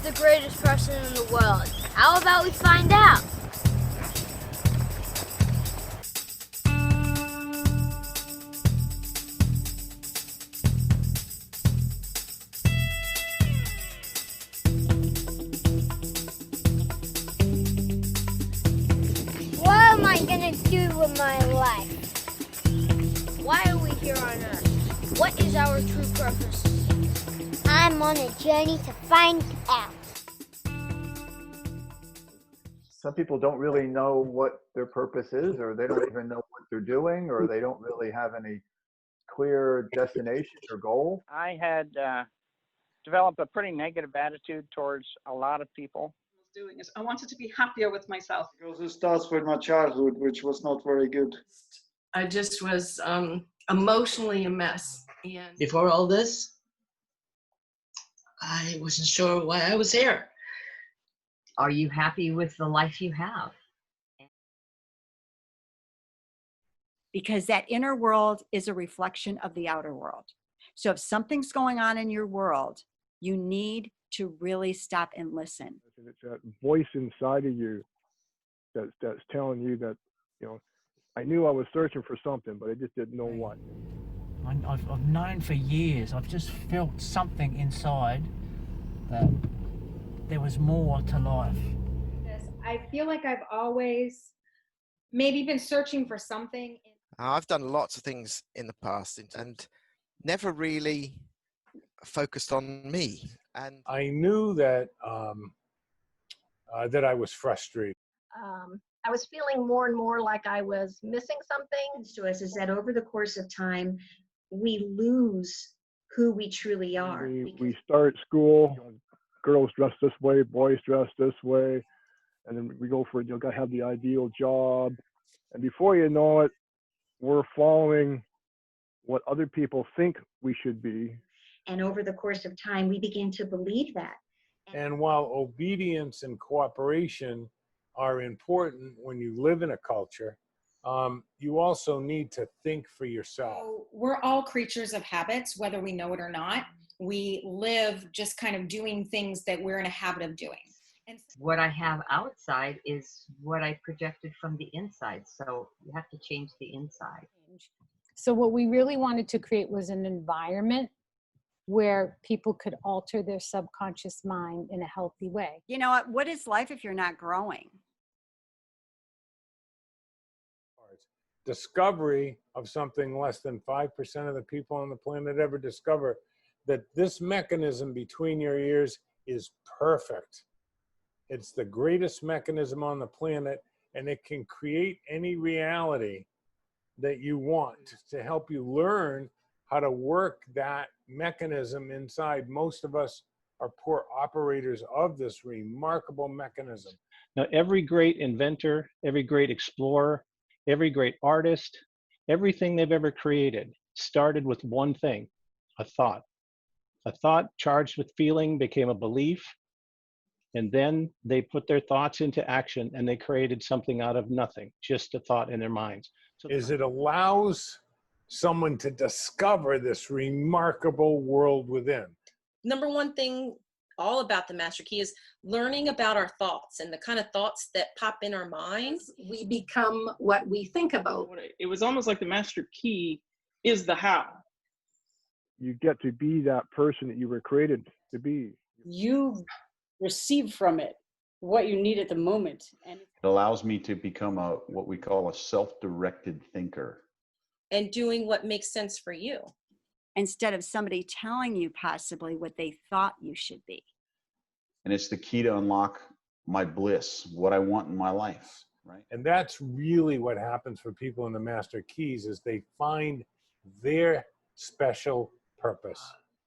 the greatest person in the world? How about we find out? What am I gonna do with my life? Why are we here on Earth? What is our true purpose? I'm on a journey to find out. Some people don't really know what their purpose is, or they don't even know what they're doing, or they don't really have any clear destination or goal. I had developed a pretty negative attitude towards a lot of people. Doing is I wanted to be happier with myself. Because it starts with my childhood, which was not very good. I just was emotionally a mess. And before all this, I wasn't sure why I was here. Are you happy with the life you have? Because that inner world is a reflection of the outer world. So if something's going on in your world, you need to really stop and listen. It's that voice inside of you that's telling you that, you know, I knew I was searching for something, but I just didn't know what. I've known for years, I've just felt something inside that there was more to life. I feel like I've always maybe been searching for something. I've done lots of things in the past and never really focused on me. And I knew that that I was frustrated. I was feeling more and more like I was missing something. To us is that over the course of time, we lose who we truly are. We start school, girls dress this way, boys dress this way, and then we go for, you gotta have the ideal job. And before you know it, we're following what other people think we should be. And over the course of time, we begin to believe that. And while obedience and cooperation are important when you live in a culture, you also need to think for yourself. So we're all creatures of habits, whether we know it or not. We live just kind of doing things that we're in a habit of doing. And what I have outside is what I projected from the inside. So you have to change the inside. So what we really wanted to create was an environment where people could alter their subconscious mind in a healthy way. You know what is life if you're not growing? Discovery of something less than 5% of the people on the planet ever discover that this mechanism between your ears is perfect. It's the greatest mechanism on the planet, and it can create any reality that you want to help you learn how to work that mechanism inside. Most of us are poor operators of this remarkable mechanism. Now, every great inventor, every great explorer, every great artist, everything they've ever created started with one thing, a thought. A thought charged with feeling became a belief, and then they put their thoughts into action and they created something out of nothing, just a thought in their minds. So it allows someone to discover this remarkable world within. number one thing all about the Master Key is learning about our thoughts and the kind of thoughts that pop in our minds. We become what we think about. It was almost like the Master Key is the how. You get to be that person that you were created to be. You receive from it what you need at the moment. And it allows me to become what we call a self-directed thinker. And doing what makes sense for you. Instead of somebody telling you possibly what they thought you should be. And it's the key to unlock my bliss, what I want in my life, right? And that's really what happens for people in the Master Keys is they find their special purpose.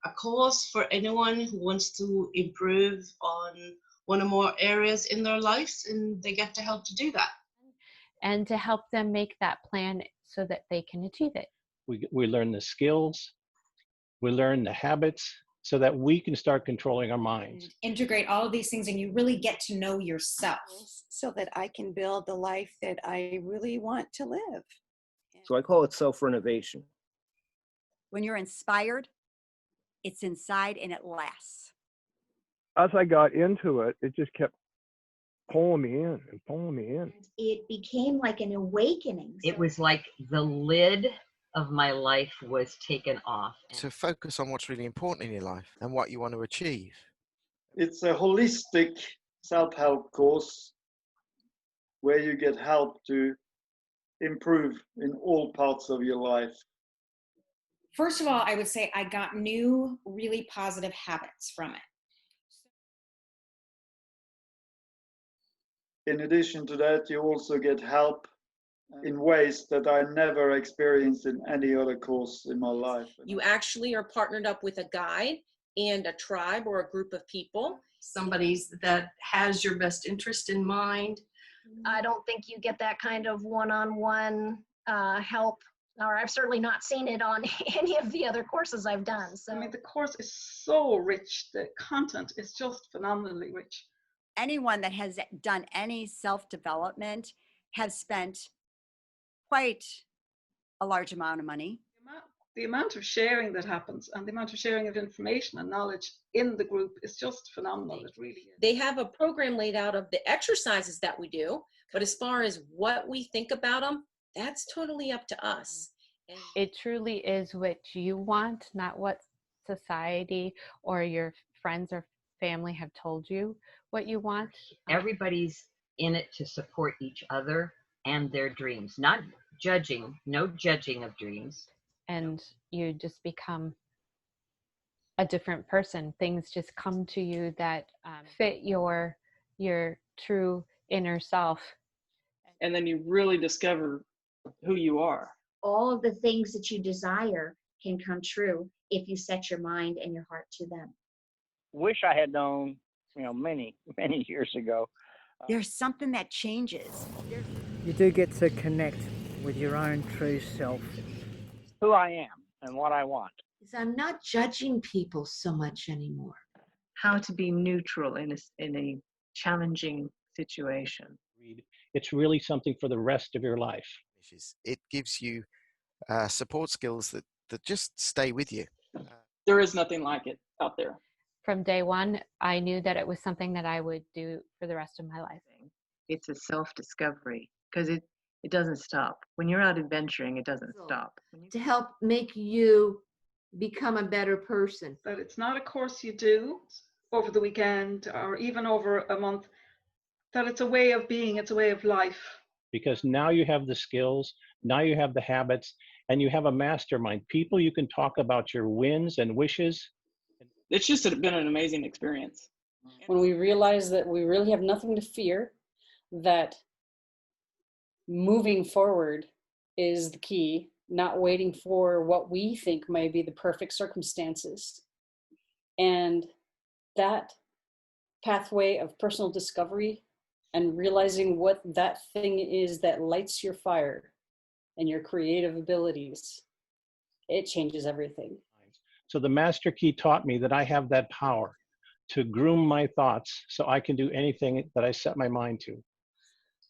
A course for anyone who wants to improve on one or more areas in their lives, and they get to help to do that. And to help them make that plan so that they can achieve it. We learn the skills, we learn the habits, so that we can start controlling our minds. Integrate all of these things and you really get to know yourself. So that I can build the life that I really want to live. So I call it self-renovation. When you're inspired, it's inside and it lasts. as I got into it, it just kept pulling me in and pulling me in. It became like an awakening. It was like the lid of my life was taken off. To focus on what's really important in your life and what you want to achieve. It's a holistic self-help course where you get help to improve in all parts of your life. First of all, I would say I got new, really positive habits from it. In addition to that, you also get help in ways that I never experienced in any other course in my life. You actually are partnered up with a guide and a tribe or a group of people. Somebody that has your best interest in mind. I don't think you get that kind of one-on-one help, or I've certainly not seen it on any of the other courses I've done. So I mean, the course is so rich. The content is just phenomenally rich. Anyone that has done any self-development has spent quite a large amount of money. The amount of sharing that happens and the amount of sharing of information and knowledge in the group is just phenomenal. It really is. They have a program laid out of the exercises that we do, but as far as what we think about them, that's totally up to us. And it truly is what you want, not what society or your friends or family have told you what you want. Everybody's in it to support each other and their dreams, not judging, no judging of dreams. And you just become a different person. Things just come to you that fit your true inner self. And then you really discover who you are. All of the things that you desire can come true if you set your mind and your heart to them. Wish I had known, many years ago. There's something that changes. You do get to connect with your own true self. Who I am and what I want. I'm not judging people so much anymore. How to be neutral in a challenging situation. It's really something for the rest of your life. It gives you support skills that just stay with you. There is nothing like it out there. From day one, I knew that it was something that I would do for the rest of my life. It's a self-discovery because it doesn't stop. When you're out adventuring, it doesn't stop. To help make you become a better person. That it's not a course you do over the weekend or even over a month, that it's a way of being, it's a way of life. Because now you have the skills, now you have the habits, and you have a mastermind. People you can talk about your wins and wishes. It's just been an amazing experience. When we realize that we really have nothing to fear, that moving forward is the key, not waiting for what we think may be the perfect circumstances. And that pathway of personal discovery and realizing what that thing is that lights your fire and your creative abilities, it changes everything. So the Master Key taught me that I have that power to groom my thoughts so I can do anything that I set my mind to.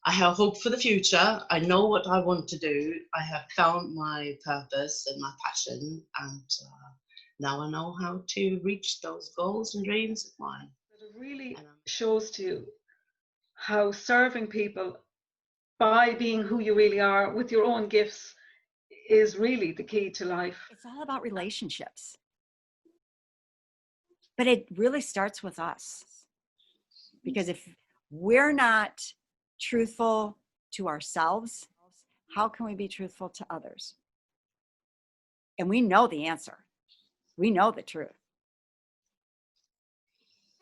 I have hope for the future. I know what I want to do. I have found my purpose and my passion, and now I know how to reach those goals and dreams of mine. It really shows to you how serving people by being who you really are with your own gifts is really the key to life. It's all about relationships. But it really starts with us. Because if we're not truthful to ourselves, how can we be truthful to others? And we know the answer. We know the truth.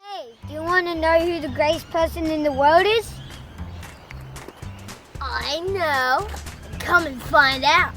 Hey, do you want to know who the greatest person in the world is? I know. Come and find out.